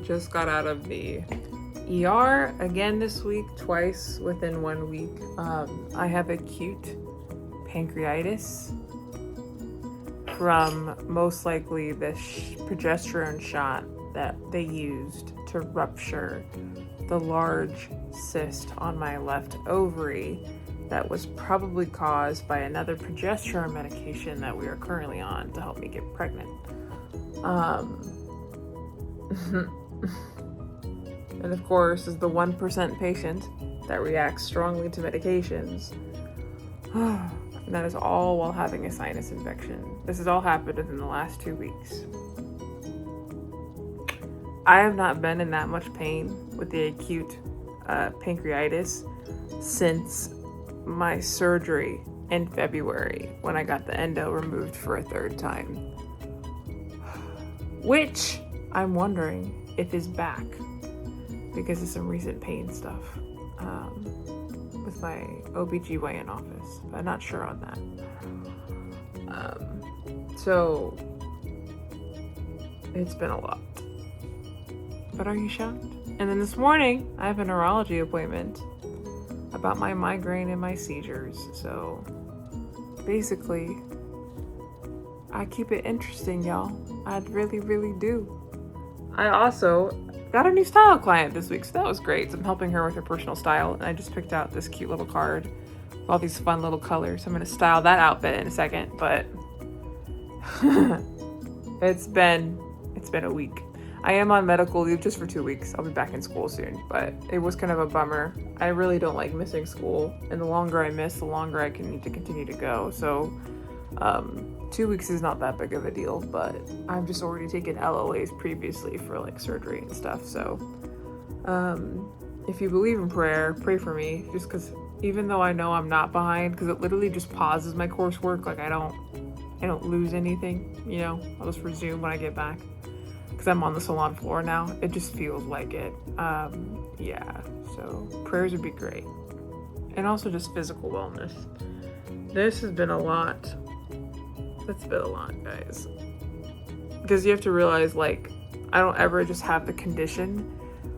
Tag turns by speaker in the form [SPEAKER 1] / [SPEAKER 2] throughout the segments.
[SPEAKER 1] Just got out of the ER again this week, twice within 1 week. I have acute pancreatitis from most likely the progesterone shot that they used to rupture the large cyst on my left ovary that was probably caused by another progesterone medication that we are currently on to help me get pregnant. And of course, as the 1% patient that reacts strongly to medications, and that is all while having a sinus infection. This has all happened within the last 2 weeks. I have not been in that much pain with the acute pancreatitis since my surgery in February when I got the endo removed for a third time. Which I'm wondering if is back because of some recent pain stuff with my OBGYN office, but I'm not sure on that. So it's been a lot. But are you shocked? And then this morning, I have a neurology appointment about my migraine and my seizures. So basically, I keep it interesting, y'all. I really, really do. I also got a new style client this week, so that was great. So I'm helping her with her personal style, and I just picked out this cute little card with all these fun little colors. So I'm gonna style that outfit in a second, but it's been a week. I am on medical leave just for 2 weeks. I'll be back in school soon, but it was kind of a bummer. I really don't like missing school, and the longer I miss, the longer I need to continue to go. So 2 weeks is not that big of a deal, but I've just already taken LOAs previously for like surgery and stuff. So if you believe in prayer, pray for me, just because even though I know I'm not behind, because it literally just pauses my coursework, like I don't lose anything, you know, I'll just resume when I get back. Because I'm on the salon floor now, it just feels like it. Yeah, so prayers would be great. And also just physical wellness. This has been a lot. It's been a lot, guys. Because you have to realize, like, I don't ever just have the condition.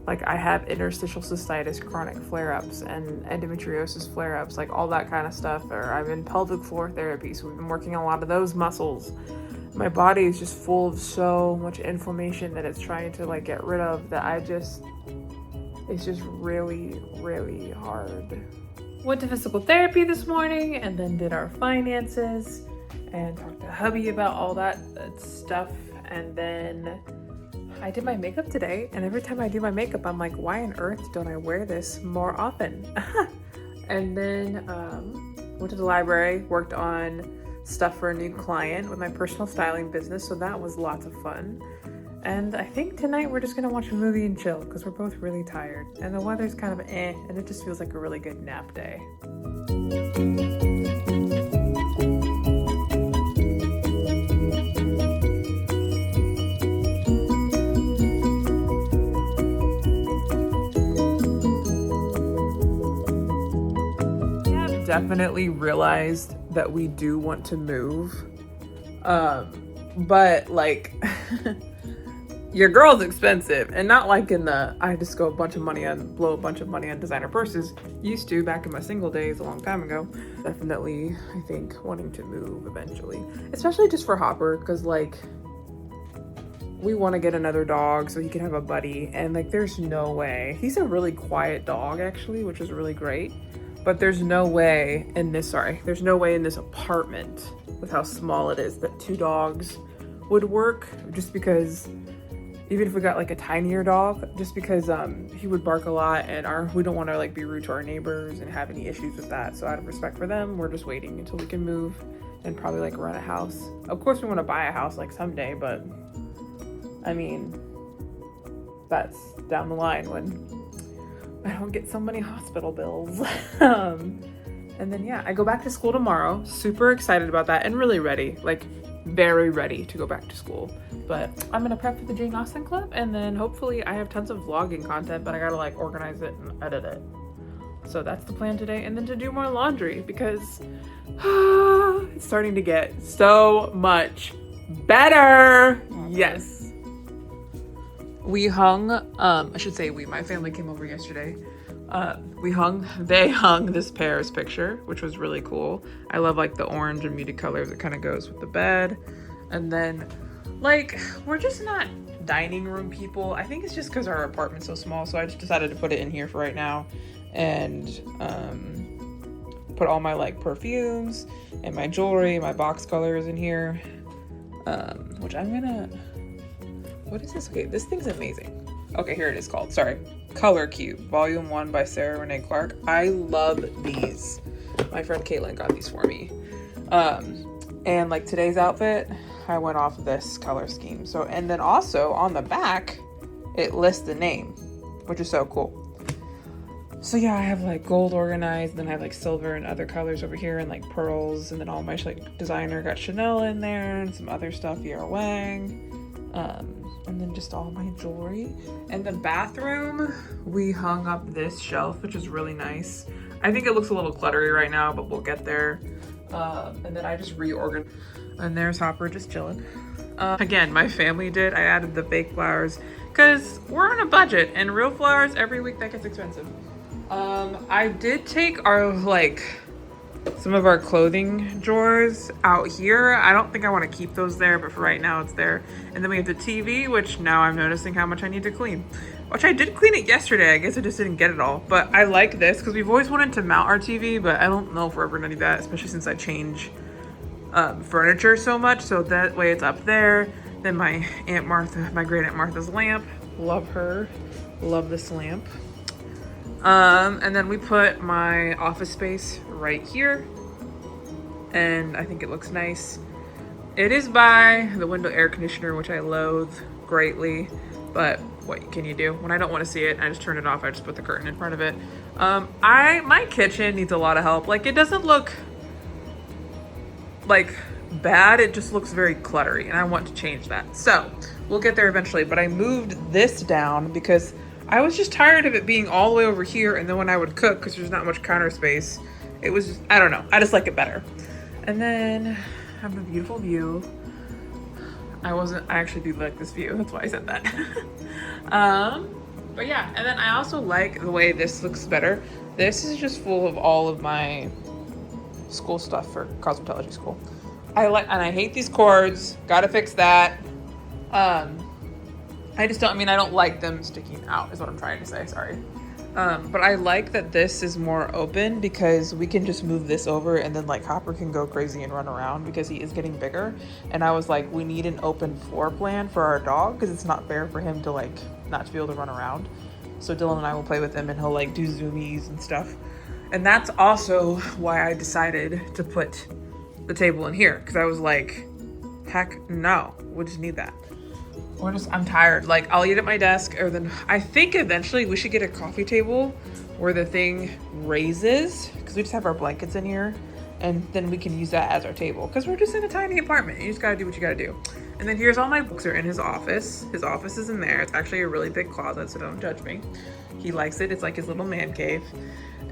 [SPEAKER 1] Like, I have interstitial cystitis, chronic flare-ups, and endometriosis flare-ups, like all that kind of stuff. Or I'm in pelvic floor therapy, so we've been working on a lot of those muscles. My body is just full of so much inflammation that it's trying to like get rid of that it's just really, really hard. Went to physical therapy this morning and then did our finances and talked to hubby about all that stuff. And then I did my makeup today, and every time I do my makeup, I'm like, why on earth don't I wear this more often? And then went to the library, worked on stuff for a new client with my personal styling business, so that was lots of fun. And I think tonight we're just gonna watch a movie and chill because we're both really tired and the weather's kind of and it just feels like a really good nap day. I have definitely realized that we do want to move, but like your girl's expensive, and not like in the I just blow a bunch of money on designer purses. Used to back in my single days a long time ago. Definitely, I think wanting to move eventually, especially just for Hopper, because like we want to get another dog so he can have a buddy, and like there's no way. He's a really quiet dog actually, which is really great. But there's no way in this apartment with how small it is that 2 dogs would work, just because even if we got like a tinier dog, just because he would bark a lot, and we don't want to like be rude to our neighbors and have any issues with that. So out of respect for them, we're just waiting until we can move and probably like rent a house. Of course we want to buy a house like someday, but I mean, that's down the line when I don't get so many hospital bills. And then yeah, I go back to school tomorrow. Super excited about that and really ready, like very ready to go back to school. But I'm gonna prep for the Jane Austen Club, and then hopefully I have tons of vlogging content, but I gotta like organize it and edit it. So that's the plan today, and then to do more laundry because it's starting to get so much better. Yes. We hung, I should say my family came over yesterday. They hung this Paris picture, which was really cool. I love like the orange and muted colors. It kind of goes with the bed. And then like, we're just not dining room people. I think it's just because our apartment's so small. So I just decided to put it in here for right now and put all my like perfumes and my jewelry, my box colors in here. Which I'm gonna, what is this? Okay, this thing's amazing. Okay, here it is called, sorry. Color Cute, Volume 1 by Sarah Renee Clark. I love these. My friend Caitlin got these for me. And like today's outfit, I went off this color scheme. So, and then also on the back, it lists the name, which is so cool. So yeah, I have like gold organized, then I have like silver and other colors over here and like pearls, and then all my like designer got Chanel in there and some other stuff, Vera Wang. And then just all my jewelry. And the bathroom, we hung up this shelf, which is really nice. I think it looks a little cluttery right now, but we'll get there. And then I just reorganized. And there's Hopper just chilling. Again, my family did. I added the fake flowers because we're on a budget, and real flowers every week, that gets expensive. I did take our some of our clothing drawers out here. I don't think I want to keep those there, but for right now it's there. And then we have the TV, which now I'm noticing how much I need to clean. Which I did clean it yesterday. I guess I just didn't get it all. But I like this because we've always wanted to mount our TV, but I don't know if we're ever gonna do that, especially since I change furniture so much. So that way it's up there. Then my Aunt Martha, my great Aunt Martha's lamp. Love her. Love this lamp. And then we put my office space right here, and I think it looks nice. It is by the window air conditioner, which I loathe greatly, but what can you do? When I don't want to see it, I just turn it off. I just put the curtain in front of it. My kitchen needs a lot of help. Like, it doesn't look like bad, it just looks very cluttery, and I want to change that. So we'll get there eventually, but I moved this down because I was just tired of it being all the way over here, and then when I would cook, because there's not much counter space, it was just, I don't know, I just like it better. And then I have a beautiful view. I actually do like this view, that's why I said that. But yeah, and then I also like the way this looks better. This is just full of all of my school stuff for cosmetology school. And I hate these cords, gotta fix that. I don't like them sticking out is what I'm trying to say, sorry. But I like that this is more open because we can just move this over, and then like Hopper can go crazy and run around because he is getting bigger. And I was like, we need an open floor plan for our dog because it's not fair for him to like not to be able to run around. So Dylan and I will play with him, and he'll like do zoomies and stuff. And that's also why I decided to put the table in here, because I was like, heck no, we just need that. I'm tired. Like, I'll eat at my desk, or then I think eventually we should get a coffee table where the thing raises, because we just have our blankets in here, and then we can use that as our table, because we're just in a tiny apartment. You just gotta do what you gotta do. And then here's all my books are in his office. His office is in there. It's actually a really big closet, so don't judge me. He likes it. It's like his little man cave.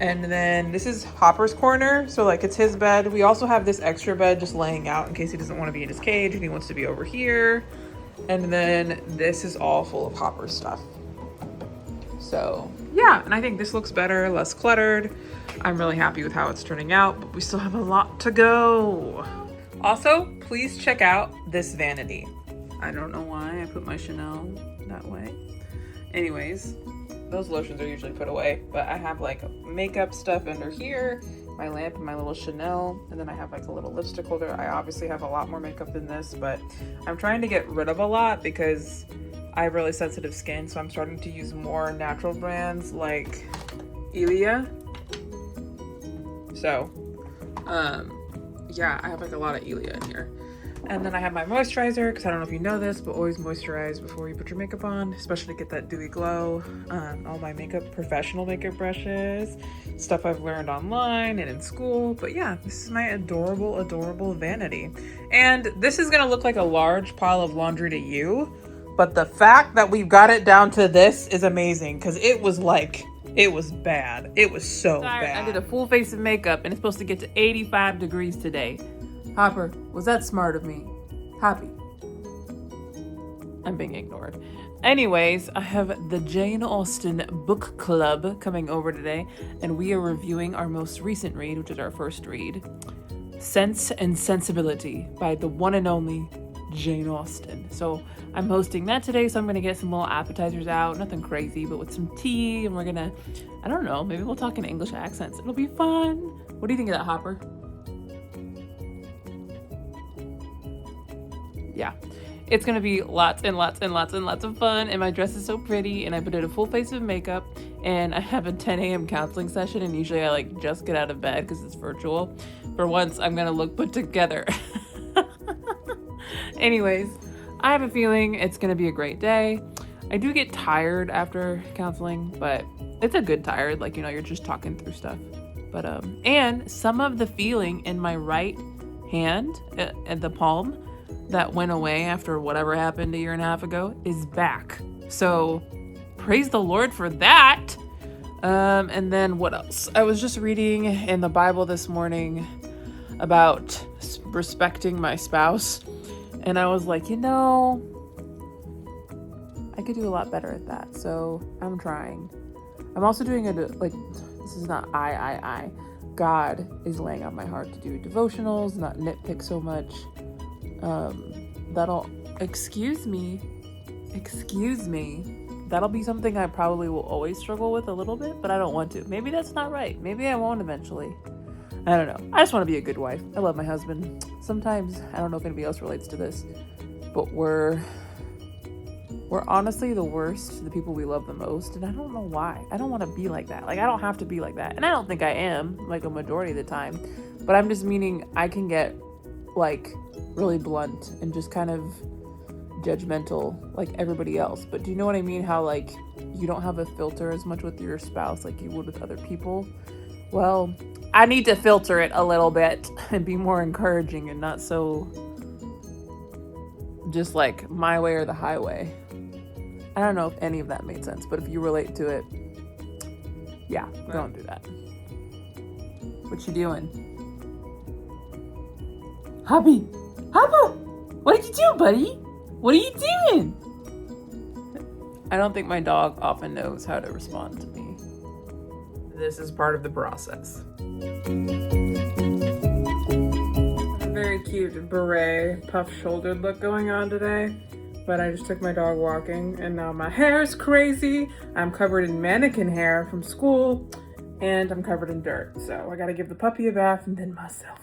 [SPEAKER 1] And then this is Hopper's corner, so like it's his bed. We also have this extra bed just laying out in case he doesn't want to be in his cage and he wants to be over here. And then this is all full of Hopper's stuff. So yeah, and I think this looks better, less cluttered. I'm really happy with how it's turning out, but we still have a lot to go. Also, please check out this vanity. I don't know why I put my Chanel that way. Anyways, those lotions are usually put away, but I have like makeup stuff under here, my lamp and my little Chanel, and then I have like a little lipstick holder. I obviously have a lot more makeup than this, but I'm trying to get rid of a lot because I have really sensitive skin, so I'm starting to use more natural brands like Ilia. So, yeah, I have like a lot of Ilia in here. And then I have my moisturizer, because I don't know if you know this, but always moisturize before you put your makeup on, especially to get that dewy glow. All my makeup, professional makeup brushes, stuff I've learned online and in school. But yeah, this is my adorable, adorable vanity. And this is gonna look like a large pile of laundry to you, but the fact that we've got it down to this is amazing, because it was like, it was bad. It was so bad. I did a full face of makeup, and it's supposed to get to 85 degrees today. Hopper, was that smart of me? Happy. I'm being ignored. Anyways, I have the Jane Austen book club coming over today, and we are reviewing our most recent read, which is our first read, Sense and Sensibility by the one and only Jane Austen. So I'm hosting that today, so I'm gonna get some little appetizers out, nothing crazy, but with some tea, and we're gonna, I don't know, maybe we'll talk in English accents. It'll be fun. What do you think of that, Hopper? Yeah. It's gonna be lots and lots and lots and lots of fun, and my dress is so pretty, and I put in a full face of makeup, and I have a 10 a.m. counseling session, and usually I just get out of bed because it's virtual. For once, I'm gonna look put together. Anyways, I have a feeling it's gonna be a great day. I do get tired after counseling, but it's a good tired, you're just talking through stuff. But and some of the feeling in my right hand, at the palm, that went away after whatever happened a year and a half ago is back. So praise the Lord for that. And then what else? I was just reading in the Bible this morning about respecting my spouse. And I was like, I could do a lot better at that. So I'm trying. I'm also doing this is not I. God is laying on my heart to do devotionals, not nitpick so much. Excuse me. That'll be something I probably will always struggle with a little bit, but I don't want to. Maybe that's not right. Maybe I won't eventually. I don't know. I just want to be a good wife. I love my husband. Sometimes, I don't know if anybody else relates to this, but we're honestly the worst, the people we love the most, and I don't know why. I don't want to be like that. I don't have to be like that. And I don't think I am, a majority of the time, but I'm just meaning I can get, really blunt and just kind of judgmental like everybody else. But do you know what I mean? How you don't have a filter as much with your spouse like you would with other people? Well, I need to filter it a little bit and be more encouraging and not so just my way or the highway. I don't know if any of that made sense, but if you relate to it, yeah, don't do that. What you doing? Hubby! Hubba! What did you do, buddy? What are you doing? I don't think my dog often knows how to respond to me. This is part of the process. A very cute beret, puff-shouldered look going on today. But I just took my dog walking, and now my hair's crazy. I'm covered in mannequin hair from school, and I'm covered in dirt. So I gotta give the puppy a bath and then myself